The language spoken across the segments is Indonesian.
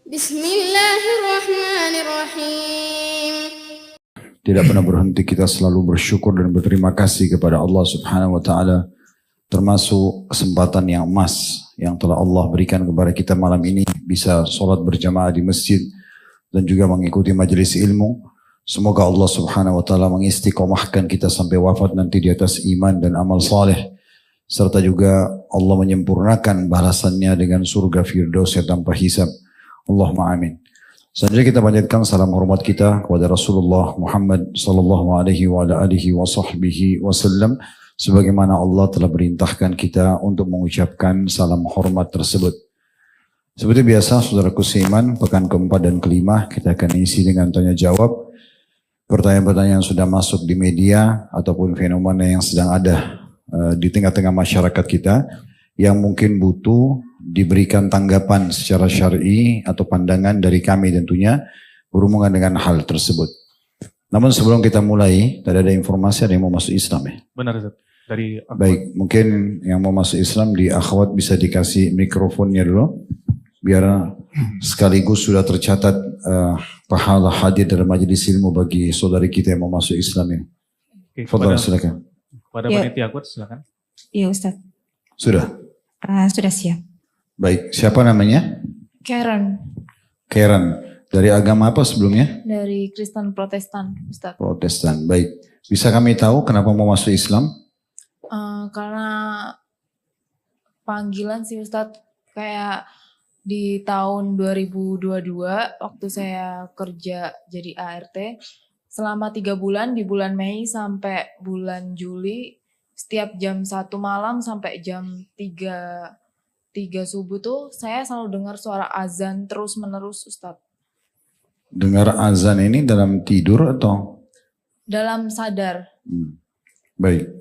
Bismillahirrahmanirrahim. Tidak pernah berhenti kita selalu bersyukur dan berterima kasih kepada Allah Subhanahu wa taala, termasuk kesempatan yang emas yang telah Allah berikan kepada kita malam ini, bisa sholat berjamaah di masjid dan juga mengikuti majelis ilmu. Semoga Allah Subhanahu wa taala mengistiqomahkan kita sampai wafat nanti di atas iman dan amal saleh, serta juga Allah menyempurnakan balasannya dengan surga Firdaus tanpa hisab. Allahumma amin. Selanjutnya kita panjatkan salam hormat kita kepada Rasulullah Muhammad sallallahu alaihi wa alihi wa sahbihi wasallam, sebagaimana Allah telah perintahkan kita untuk mengucapkan salam hormat tersebut. Seperti biasa, saudaraku seiman, pekan keempat dan kelima kita akan isi dengan tanya jawab. Pertanyaan-pertanyaan yang sudah masuk di media ataupun fenomena yang sedang ada di tengah-tengah masyarakat kita yang mungkin butuh diberikan tanggapan secara syar'i atau pandangan dari kami tentunya berhubungan dengan hal tersebut. Namun sebelum kita mulai, tadi ada informasi ada yang mau masuk Islam ya? Benar, Ustaz. Dari akhwat. Baik, mungkin yang mau masuk Islam di akhwat bisa dikasih mikrofonnya dulu, biar sekaligus sudah tercatat pahala hadir dalam majelis ilmu bagi saudari kita yang mau masuk Islam ini. Fadhal, silakan. Pada Ya. panitia akhwat silakan. Iya Ustaz. Sudah? Sudah siap. Baik, siapa namanya? Karen Karen. Dari agama apa sebelumnya? dari Kristen Protestan, Ustaz. Protestan. Baik. Bisa kami tahu kenapa mau masuk Islam? Karena panggilan sih Ustaz, kayak di tahun 2022 waktu saya kerja jadi ART selama 3 bulan, di bulan Mei sampai bulan Juli, setiap jam 1 malam sampai jam 3 subuh tuh saya selalu dengar suara azan terus menerus Ustadz. Dengar azan ini dalam tidur atau? Dalam sadar. Baik.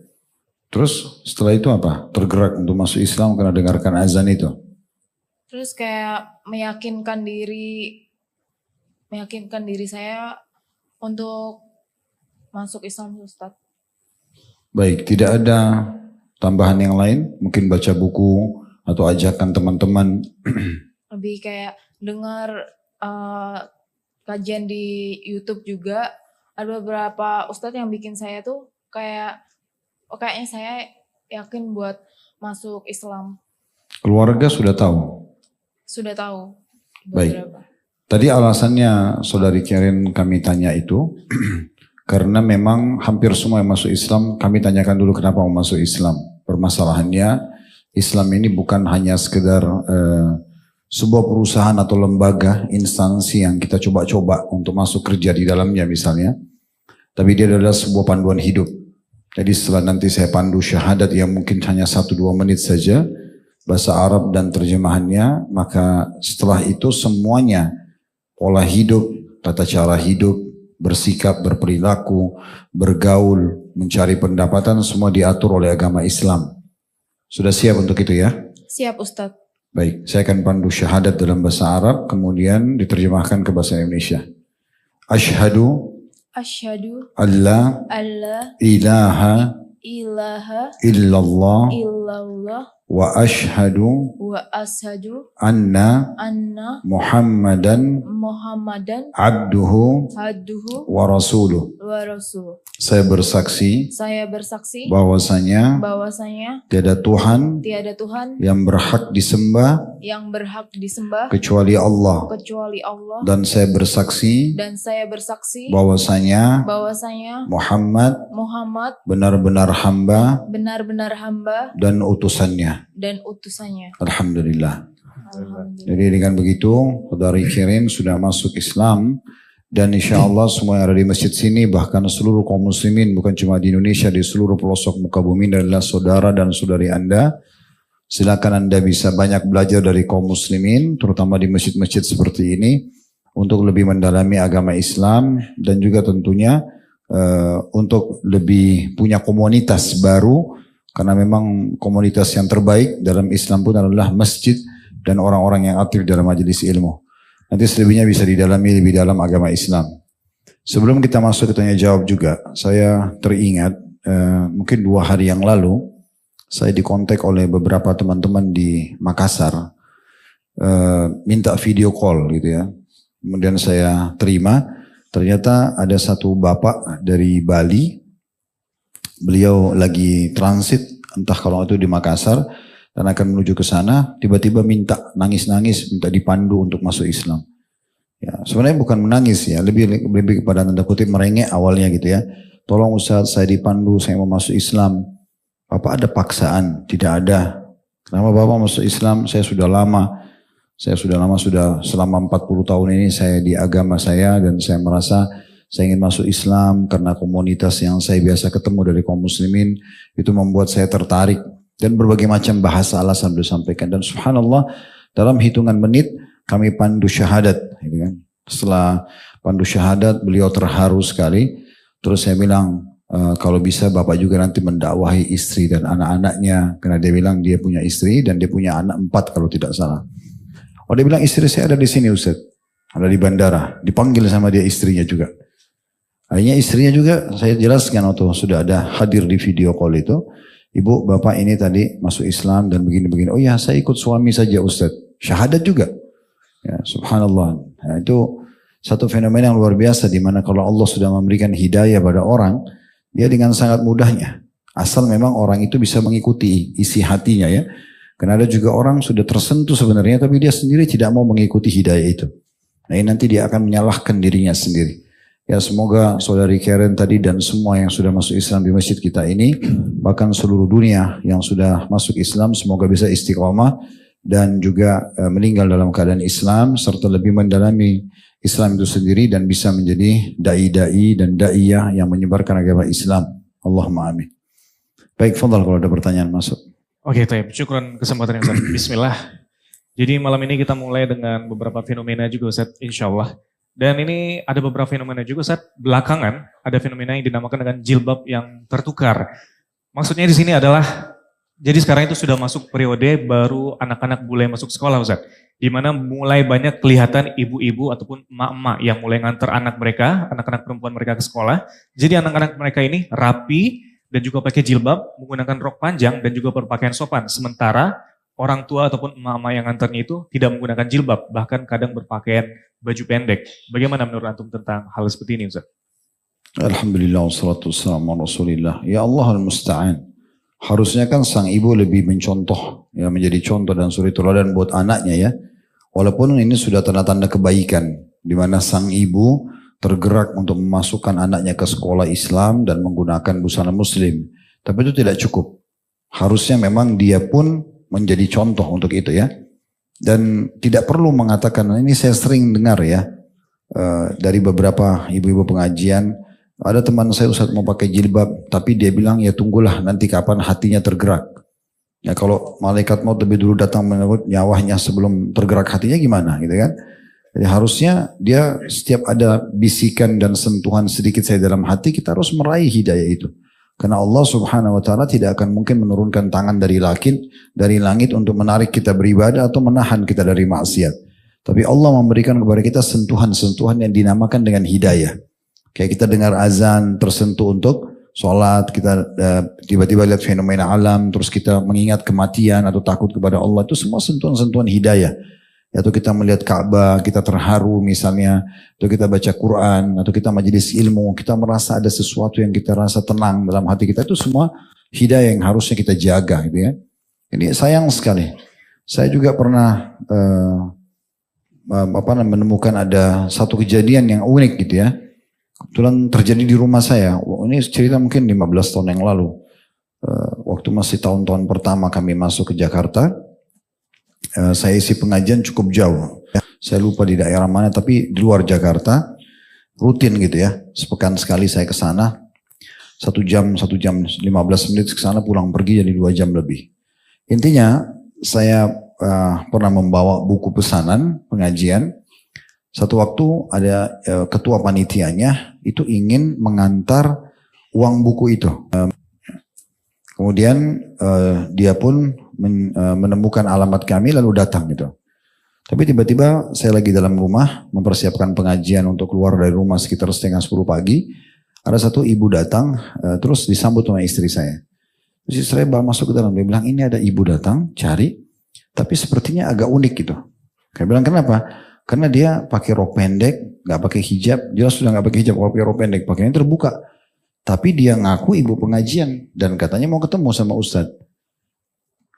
Terus setelah itu apa? Tergerak untuk masuk Islam karena dengarkan azan itu? Terus kayak meyakinkan diri saya untuk masuk Islam Ustadz. Baik, tidak ada tambahan yang lain? Mungkin baca buku atau ajakan teman-teman? Lebih kayak dengar kajian di YouTube juga. Ada beberapa ustadz yang bikin saya tuh kayaknya saya yakin buat masuk Islam. Keluarga sudah tahu? Sudah tahu Baik. beberapa. Tadi alasannya saudari Karen kami tanya itu karena memang hampir semua yang masuk Islam, kami tanyakan dulu kenapa mau masuk Islam. Permasalahannya Islam ini bukan hanya sekedar sebuah perusahaan atau lembaga, instansi yang kita coba-coba untuk masuk kerja di dalamnya misalnya. Tapi dia adalah sebuah panduan hidup. Jadi setelah nanti saya pandu syahadat yang mungkin hanya 1-2 menit saja, bahasa Arab dan terjemahannya, maka setelah itu semuanya, pola hidup, tata cara hidup, bersikap, berperilaku, bergaul, mencari pendapatan, semua diatur oleh agama Islam. Sudah siap untuk itu ya? Siap Ustadz. Baik, saya akan pandu syahadat dalam bahasa Arab, kemudian diterjemahkan ke bahasa Indonesia. Asyhadu Asyhadu alla alla ilaha ilaha illallah illallah wa asyhadu wa asyhadu anna anna Muhammadan Muhammadan abduhu abduhu wa rasuluh. wa rasul. Saya bersaksi Saya bersaksi bahwasanya bahwasanya tiada Tuhan tiada Tuhan yang berhak disembah yang berhak disembah kecuali Allah. kecuali Allah, Dan saya bersaksi bahwasanya bahwasanya Muhammad Muhammad benar-benar hamba benar-benar hamba dan utusannya. dan utusannya. Alhamdulillah. Alhamdulillah. Jadi dengan begitu, saudari Kirin sudah masuk Islam. Dan insya Allah semua yang ada di masjid sini, bahkan seluruh kaum muslimin, bukan cuma di Indonesia, di seluruh pelosok muka bumi adalah saudara dan saudari Anda. Silakan Anda bisa banyak belajar dari kaum muslimin, terutama di masjid-masjid seperti ini, untuk lebih mendalami agama Islam, dan juga tentunya untuk lebih punya komunitas baru, karena memang komunitas yang terbaik dalam Islam pun adalah masjid dan orang-orang yang aktif dalam majelis ilmu. Nanti selebihnya bisa didalami lebih dalam agama Islam. Sebelum kita masuk ke tanya jawab juga, saya teringat mungkin 2 hari yang lalu, saya dikontak oleh beberapa teman-teman di Makassar minta video call gitu ya. Kemudian saya terima, ternyata ada satu bapak dari Bali, beliau lagi transit, entah kalau itu di Makassar, dan akan menuju ke sana, tiba-tiba minta nangis-nangis, minta dipandu untuk masuk Islam. Ya, sebenarnya bukan menangis ya, lebih kepada tanda kutip merengek awalnya gitu ya. Tolong Ustaz, saya dipandu, saya mau masuk Islam. Bapak ada paksaan? Tidak ada. Kenapa Bapak masuk Islam? Saya sudah lama, sudah selama 40 tahun ini saya di agama saya, dan saya merasa saya ingin masuk Islam karena komunitas yang saya biasa ketemu dari kaum muslimin itu membuat saya tertarik, dan berbagai macam bahasa alasan beliau sampaikan, dan subhanallah dalam hitungan menit kami pandu syahadat gitu kan. Setelah pandu syahadat beliau terharu sekali, terus saya bilang kalau bisa Bapak juga nanti mendakwahi istri dan anak-anaknya, karena dia bilang dia punya istri dan dia punya anak 4 kalau tidak salah. Oh, dia bilang istri saya ada di sini Ustaz, ada di bandara, dipanggil sama dia istrinya juga. Akhirnya istrinya juga saya jelaskan waktu sudah ada hadir di video call itu, Ibu Bapak ini tadi masuk Islam dan begini-begini. Oh ya, saya ikut suami saja Ustaz, syahadat juga. Ya, subhanallah. Nah, itu satu fenomena yang luar biasa, di mana kalau Allah sudah memberikan hidayah pada orang, dia dengan sangat mudahnya, asal memang orang itu bisa mengikuti isi hatinya ya. Karena ada juga orang sudah tersentuh sebenarnya, tapi dia sendiri tidak mau mengikuti hidayah itu. Nah, ini nanti dia akan menyalahkan dirinya sendiri. Ya, semoga saudari Karen tadi dan semua yang sudah masuk Islam di masjid kita ini, bahkan seluruh dunia yang sudah masuk Islam, semoga bisa istiqomah dan juga meninggal dalam keadaan Islam, serta lebih mendalami Islam itu sendiri dan bisa menjadi dai-dai dan daiyah yang menyebarkan agama Islam. Allahumma amin. Baik, fadhal kalau ada pertanyaan masuk. Oke, Taib. Syukran kesempatan yang Ustaz. Bismillah. Jadi malam ini kita mulai dengan beberapa fenomena juga Ustaz, insyaAllah. Dan ini ada beberapa fenomena juga Ustaz. Belakangan ada fenomena yang dinamakan dengan jilbab yang tertukar. Maksudnya di sini adalah, jadi sekarang itu sudah masuk periode baru anak-anak mulai masuk sekolah Ustaz. Di mana mulai banyak kelihatan ibu-ibu ataupun emak-emak yang mulai nganter anak mereka, anak-anak perempuan mereka ke sekolah. Jadi anak-anak mereka ini rapi dan juga pakai jilbab, menggunakan rok panjang dan juga berpakaian sopan. Sementara orang tua ataupun emak-emak yang nganternya itu tidak menggunakan jilbab, bahkan kadang berpakaian baju pendek. Bagaimana menurut antum tentang hal seperti ini Ustaz? Alhamdulillah, wassalatu wassalamu ala Rasulillah. Ya Allah al-musta'an. Harusnya kan sang ibu lebih mencontoh, ya, menjadi contoh dan suri teladan buat anaknya ya. Walaupun ini sudah tanda-tanda kebaikan, di mana sang ibu tergerak untuk memasukkan anaknya ke sekolah Islam dan menggunakan busana muslim. Tapi itu tidak cukup. Harusnya memang dia pun menjadi contoh untuk itu ya. Dan tidak perlu mengatakan, ini saya sering dengar ya, dari beberapa ibu-ibu pengajian, ada teman saya Ustaz mau pakai jilbab, tapi dia bilang ya tunggulah nanti kapan hatinya tergerak. Ya kalau malaikat maut lebih dulu datang menyebut nyawanya sebelum tergerak hatinya gimana gitu kan. Jadi harusnya dia setiap ada bisikan dan sentuhan sedikit saya dalam hati, kita harus meraih hidayah itu. Karena Allah subhanahu wa ta'ala tidak akan mungkin menurunkan tangan dari langit untuk menarik kita beribadah atau menahan kita dari maksiat. Tapi Allah memberikan kepada kita sentuhan-sentuhan yang dinamakan dengan hidayah. Kayak kita dengar azan tersentuh untuk sholat, kita tiba-tiba lihat fenomena alam, terus kita mengingat kematian atau takut kepada Allah, itu semua sentuhan-sentuhan hidayah. Atau kita melihat Ka'bah, kita terharu misalnya, atau kita baca Quran, atau kita majelis ilmu, kita merasa ada sesuatu yang kita rasa tenang dalam hati kita, itu semua hidayah yang harusnya kita jaga gitu ya. Jadi sayang sekali. Saya juga pernah menemukan ada satu kejadian yang unik gitu ya. Kebetulan terjadi di rumah saya. Ini cerita mungkin 15 tahun yang lalu. Waktu masih tahun-tahun pertama kami masuk ke Jakarta. Saya isi pengajian cukup jauh. Saya lupa di daerah mana, tapi di luar Jakarta. Rutin gitu ya. Sepekan sekali saya ke sana. 1 jam 15 menit ke sana, pulang pergi jadi 2 jam lebih. Intinya saya pernah membawa buku pesanan pengajian. Satu waktu ada ketua panitianya itu ingin mengantar uang buku itu. Kemudian dia pun menemukan alamat kami lalu datang gitu. Tapi tiba-tiba saya lagi dalam rumah mempersiapkan pengajian untuk keluar dari rumah sekitar 9:30 pagi. Ada satu ibu datang terus disambut sama istri saya. Terus istri saya masuk ke dalam, dia bilang ini ada ibu datang cari, tapi sepertinya agak unik gitu. Saya bilang kenapa? Karena dia pakai rok pendek, nggak pakai hijab. Jelas sudah nggak pakai hijab, kalau pakai rok pendek, pakainya terbuka. Tapi dia ngaku ibu pengajian dan katanya mau ketemu sama Ustadz.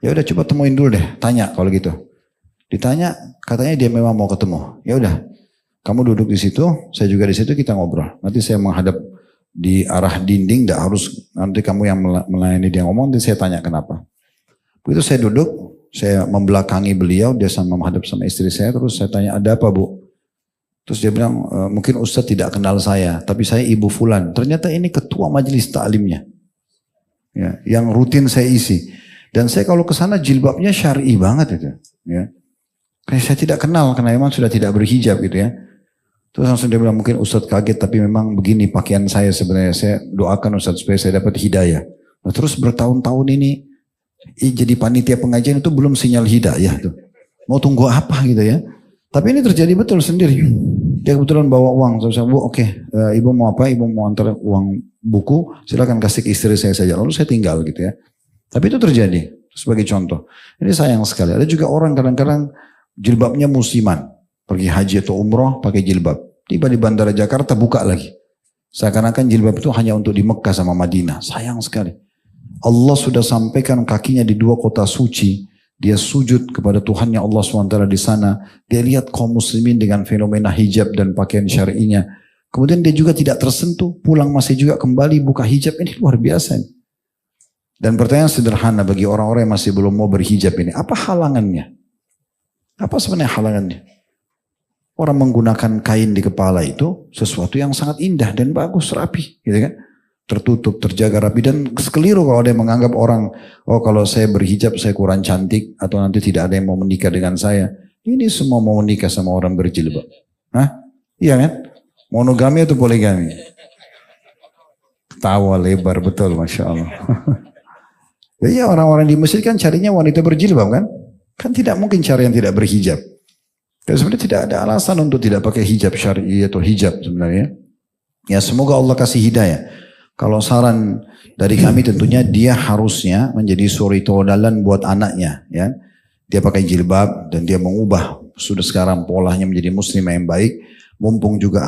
Ya udah coba temuin dulu deh, tanya kalau gitu. Ditanya, katanya dia memang mau ketemu. Ya udah, kamu duduk di situ, saya juga di situ, kita ngobrol. Nanti saya menghadap di arah dinding, tidak harus nanti kamu yang melayani dia ngomong, nanti saya tanya kenapa. Begitu saya duduk, saya membelakangi beliau, dia sama menghadap sama istri saya, terus saya tanya, ada apa Bu? Terus dia bilang, mungkin Ustadz tidak kenal saya, tapi saya Ibu Fulan. Ternyata ini ketua majelis taklimnya, ya, yang rutin saya isi. Dan saya kalau ke sana jilbabnya syar'i banget itu, ya. Kayak saya tidak kenal karena memang sudah tidak berhijab gitu ya. Terus langsung dia bilang mungkin Ustadz kaget tapi memang begini pakaian saya sebenarnya. Saya doakan Ustadz supaya saya dapat hidayah. Nah, terus bertahun-tahun ini jadi panitia pengajian itu belum sinyal hidayah tuh. Mau tunggu apa gitu ya. Tapi ini terjadi betul sendiri. Dia kebetulan bawa uang. Saya bilang, Bu oke, Ibu mau apa? Ibu mau antar uang buku, silakan kasih ke istri saya saja. Lalu saya tinggal gitu ya. Tapi itu terjadi sebagai contoh. Ini sayang sekali. Ada juga orang kadang-kadang jilbabnya musiman. Pergi haji atau umroh pakai jilbab. Tiba di bandara Jakarta buka lagi. Seakan-akan jilbab itu hanya untuk di Mekah sama Madinah. Sayang sekali. Allah sudah sampaikan kakinya di dua kota suci. Dia sujud kepada Tuhannya Allah SWT di sana. Dia lihat kaum muslimin dengan fenomena hijab dan pakaian syar'inya. Kemudian dia juga tidak tersentuh. Pulang masih juga kembali buka hijab. Ini luar biasa. Dan pertanyaan sederhana bagi orang-orang yang masih belum mau berhijab ini. Apa halangannya? Apa sebenarnya halangannya? Orang menggunakan kain di kepala itu sesuatu yang sangat indah dan bagus, rapi, gitu kan? Tertutup, terjaga rapi dan keliru kalau ada yang menganggap orang, oh kalau saya berhijab saya kurang cantik atau nanti tidak ada yang mau menikah dengan saya. Ini semua mau menikah sama orang berjilbab. Hah? Iya kan? Monogami atau poligami? Tawa lebar betul, Masya Allah. Ya orang-orang di Mesir kan carinya wanita berjilbab kan? Kan tidak mungkin cari yang tidak berhijab. Dan sebenarnya tidak ada alasan untuk tidak pakai hijab syar'i atau hijab sebenarnya. Ya semoga Allah kasih hidayah. Kalau saran dari kami tentunya dia harusnya menjadi suri tauladan buat anaknya. Ya, dia pakai jilbab dan dia mengubah sudah sekarang polanya menjadi muslimah yang baik. Mumpung juga